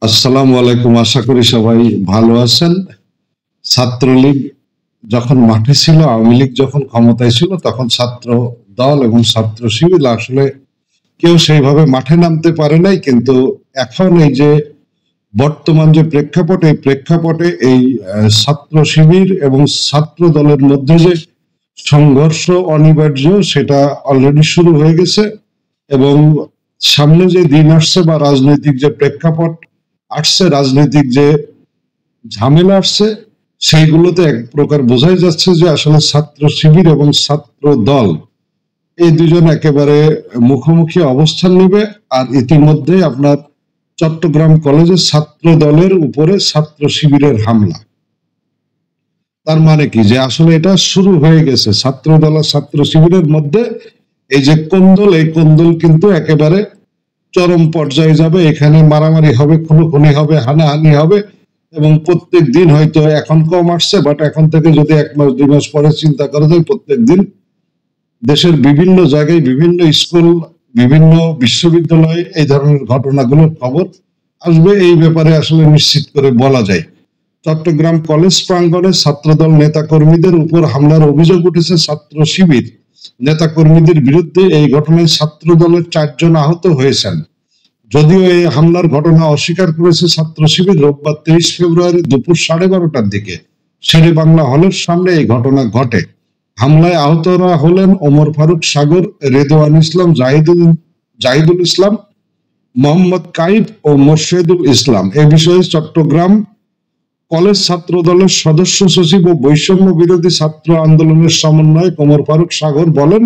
আসসালামু আলাইকুম। আশা করি সবাই ভালো আছেন। ছাত্রলীগ যখন মাঠে ছিল, আওয়ামী লীগ যখন ক্ষমতায় ছিল, তখন ছাত্র দল এবং ছাত্র শিবির আসলে কেউ সেইভাবে মাঠে নামতে পারে নাই। কিন্তু এখন এই যে বর্তমান যে প্রেক্ষাপট, এই প্রেক্ষাপটে এই ছাত্র শিবির এবং ছাত্র দলের মধ্যে যে সংঘর্ষ অনিবার্য, সেটা অলরেডি শুরু হয়ে গেছে। এবং সামনে যে দিন আসছে বা রাজনৈতিক যে প্রেক্ষাপট আসছে, রাজনৈতিক যে ঝামেলা আসছে, সেইগুলোতে এক প্রকার বোঝাই যাচ্ছে যে আসলে ছাত্র শিবির এবং ছাত্র দল এই দুজন একেবারে মুখোমুখি অবস্থান নিবে। আর ইতিমধ্যে আপনার চট্টগ্রাম কলেজে ছাত্র দলের উপরে ছাত্র শিবিরের হামলা। তার মানে কি, যে আসলে এটা শুরু হয়ে গেছে ছাত্র দল আর ছাত্র শিবিরের মধ্যে। এই যে কোন্দল, এই কোন্দল কিন্তু একেবারে চরম পর্যায়ে যাবে। এখানে মারামারি হবে, খুনোখুনি হবে, হানাহানি হবে। এবং প্রত্যেক দিন হয়তো এখন কম আসছে, বাট এখন থেকে যদি 1 মাস 2 মাস পরে চিন্তা করা যায়, প্রত্যেক দিন দেশের বিভিন্ন জায়গায়, বিভিন্ন স্কুল, বিভিন্ন বিশ্ববিদ্যালয়ে এই ধরনের ঘটনাগুলোর খবর আসবে। এই ব্যাপারে আসলে নিশ্চিত করে বলা যায়। চট্টগ্রাম কলেজ প্রাঙ্গণে ছাত্রদল নেতাকর্মীদের উপর হামলার অভিযোগ উঠেছে ছাত্র শিবির নেতাকর্মীদের বিরুদ্ধে। এই ঘটনায় ছাত্র দলের 4 জন আহত হয়েছেন। যদিও এই হামলার ঘটনা অস্বীকার করেছে ছাত্র শিবির। রোববার 23 ফেব্রুয়ারি দুপুর 12:30টার দিকে শেরে বাংলা হলের সামনে এই ঘটনা ঘটে। হামলায় আহতরা হলেন ওমর ফারুক সাগর, রেদওয়ান ইসলাম, জাহিদুল ইসলাম, মোহাম্মদ কাইফ ও মোর্শেদুল ইসলাম। এ বিষয়ে চট্টগ্রাম কলেজ ছাত্র দলের সদস্য সচিব ও বৈষম্য বিরোধী ছাত্র আন্দোলনের সমন্বয়ক ওমর ফারুক সাগর বলেন,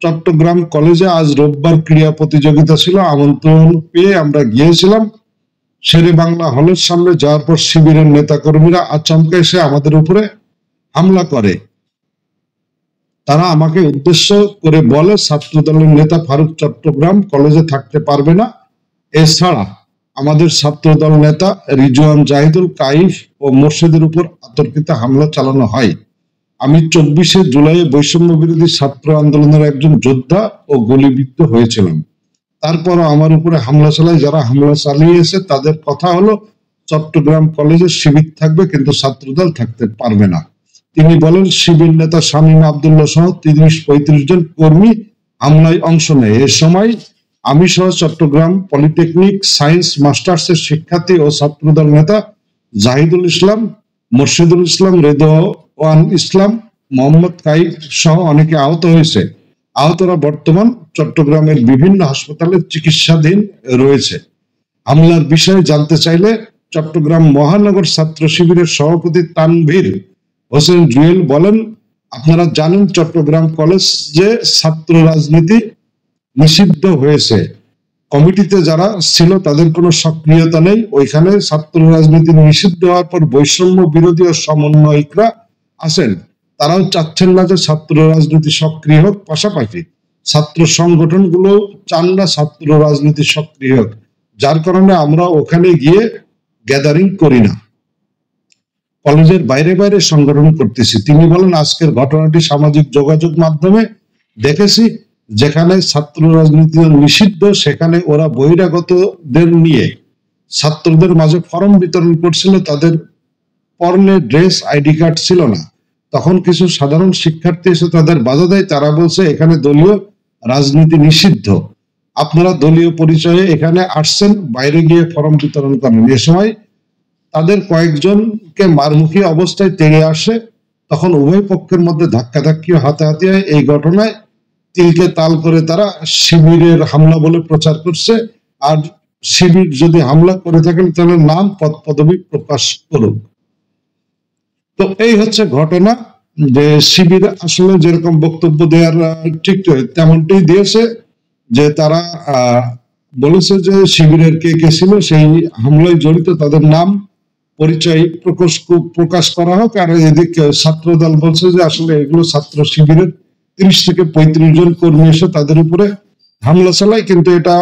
চট্টগ্রাম কলেজে আজ রোববার ক্রীড়া প্রতিযোগিতা ছিল। আমন্ত্রণ পেয়ে আমরা গিয়েছিলাম। শেরে বাংলা হলের সামনে যাওয়ার পর শিবিরের নেতাকর্মীরা আচমকা এসে আমাদের উপরে হামলা করে। তারা আমাকে উদ্দেশ্য করে বলে, ছাত্র দলের নেতা ফারুক চট্টগ্রাম কলেজে থাকতে পারবে না। এছাড়া আমাদের ছাত্র দল নেতা রিজওয়ান, জাহিদুল, কাইফ ও মোর্শেদের উপর অতর্কিত হামলা চালানো হয়। আমি 24শে জুলাই বৈষম্য বিরোধী ছাত্র আন্দোলনের একজন যোদ্ধা ও গুলিবিদ্ধ হয়েছিলাম। তারপর আমার উপরে হামলা চালায় যারা হামলা চালিয়েছে তাদের কথা হলো, চট্টগ্রাম কলেজে শিবির থাকবে কিন্তু ছাত্রদল থাকতে পারবে না। তিনি বলেন, শিবির নেতা শামীম আব্দুল্লাহ সহ 30-35 জন কর্মী হামলায় অংশ নেয়। এ সময় আমি সহ চট্টগ্রাম পলিটেকনিক সায়েন্স মাস্টার্সের শিক্ষার্থী ও ছাত্রদল নেতা জাহিদুল ইসলাম, মোর্শেদুল ইসলাম, রেদওয়ান ইসলাম, মোহাম্মদ কাইফ সহ অনেকে আহত হয়েছে। আহতরা বর্তমান চট্টগ্রামের বিভিন্ন হাসপাতালে চিকিৎসাধীন রয়েছে। হামলার বিষয়ে জানতে চাইলে চট্টগ্রাম মহানগর ছাত্র শিবিরের সভাপতি তানভীর হোসেন জুয়েল বলেন, আপনারা জানেন চট্টগ্রাম কলেজে ছাত্র রাজনীতি নিষিদ্ধ হয়েছে। কমিটিতে যারা ছিল তাদের কোনো সক্রিয়তা নেই। ওইখানে ছাত্র রাজনীতি নিষিদ্ধ হওয়ার পর বৈষম্য বিরোধী ও সমন্বয়করা আছেন। তারাও চাচ্ছেন না যে ছাত্র রাজনীতি সক্রিয় হোক। পাশাপাশি ছাত্র সংগঠনগুলো চান না ছাত্র রাজনীতি সক্রিয় হোক, যার কারণে আমরা ওখানে গিয়ে গ্যাদারিং করি না, কলেজের বাইরে বাইরে সংগঠন করতেছি। তিনি বলেন, আজকের ঘটনাটি সামাজিক যোগাযোগ মাধ্যমে দেখেছি, যেখানে ছাত্র রাজনীতি নিষিদ্ধ সেখানে ওরা বহিরাগতদের নিয়ে ছাত্রদের মাঝে ফর্ম বিতরণ করছিল। তাদের পরনে ড্রেস, আইডি কার্ড ছিল না। তখন কিছু সাধারণ শিক্ষার্থী এসে তাদের বাধা দেয়। তারা বলছে এখানে দলীয় রাজনীতি নিষিদ্ধ, আপনারা দলীয় পরিচয়ে এখানে আসছেন, বাইরে গিয়ে ফর্ম বিতরণ করেন। এ সময় তাদের কয়েকজনকে মারমুখী অবস্থায় টেনে আসে। তখন উভয় পক্ষের মধ্যে ধাক্কাধাক্কি, হাতাহাতি হয়। এই ঘটনায় তিলকে তাল করে তারা শিবিরের হামলা বলে প্রচার করছে। আর শিবির যদি হামলা করে থাকেন তাহলে নাম, পদ পদবি প্রকাশ করুক। তো এই হচ্ছে ঘটনা, যে শিবির আসলে যেরকম বক্তব্য দেওয়ার ঠিক তেমনটাই দিয়েছে, যে তারা বলেছে যে শিবিরের কে কে ছিল সেই হামলায় জড়িত তাদের নাম, পরিচয় প্রকাশ করা হোক। আর এদিকে ছাত্রদল বলছে যে আসলে এগুলো ছাত্র শিবিরের 30-35 জন কর্মী এসে তাদের উপরে হামলা চালায়। কিন্তু এটা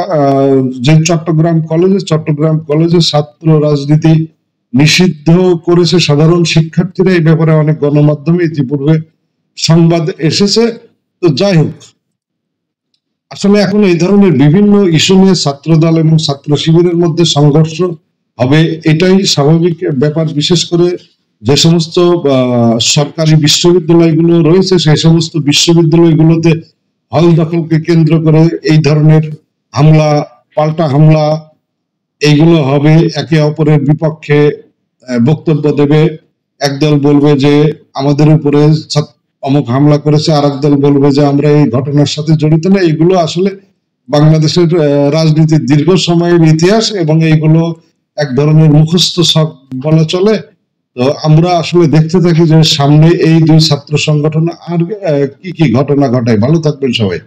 যে চট্টগ্রাম কলেজে ছাত্র রাজনীতি নিষিদ্ধ করেছে সাধারণ শিক্ষার্থীরা, এই ব্যাপারে অনেক গণমাধ্যমে ইতিপূর্বে সংবাদ এসেছে। তো যাই হোক, আসলে এখন এই ধরনের বিভিন্ন ইস্যু নিয়ে ছাত্রদল এবং ছাত্র শিবিরের মধ্যে সংঘর্ষ হবে, এটাই স্বাভাবিক ব্যাপার। বিশেষ করে যে সমস্ত সরকারি বিশ্ববিদ্যালয়গুলো রয়েছে সেই সমস্ত বিশ্ববিদ্যালয়গুলোতে হল দখলকে কেন্দ্র করে এই ধরনের হামলা, পাল্টা হামলা এইগুলো হবে। একে অপরের বিপক্ষে বক্তব্য দেবে। একদল বলবে যে আমাদের উপরে অমুক হামলা করেছে, আর একদল বলবে যে আমরা এই ঘটনার সাথে জড়িত না। এইগুলো আসলে বাংলাদেশের রাজনীতির দীর্ঘ সময়ের ইতিহাস, এবং এইগুলো এক ধরনের মুখস্থ সব বলা চলে। তো আমরা আসলে দেখতে থাকি যে সামনে এই দুই ছাত্র সংগঠন আর কি কি ঘটনা ঘটায়। ভালো থাকবেন সবাই।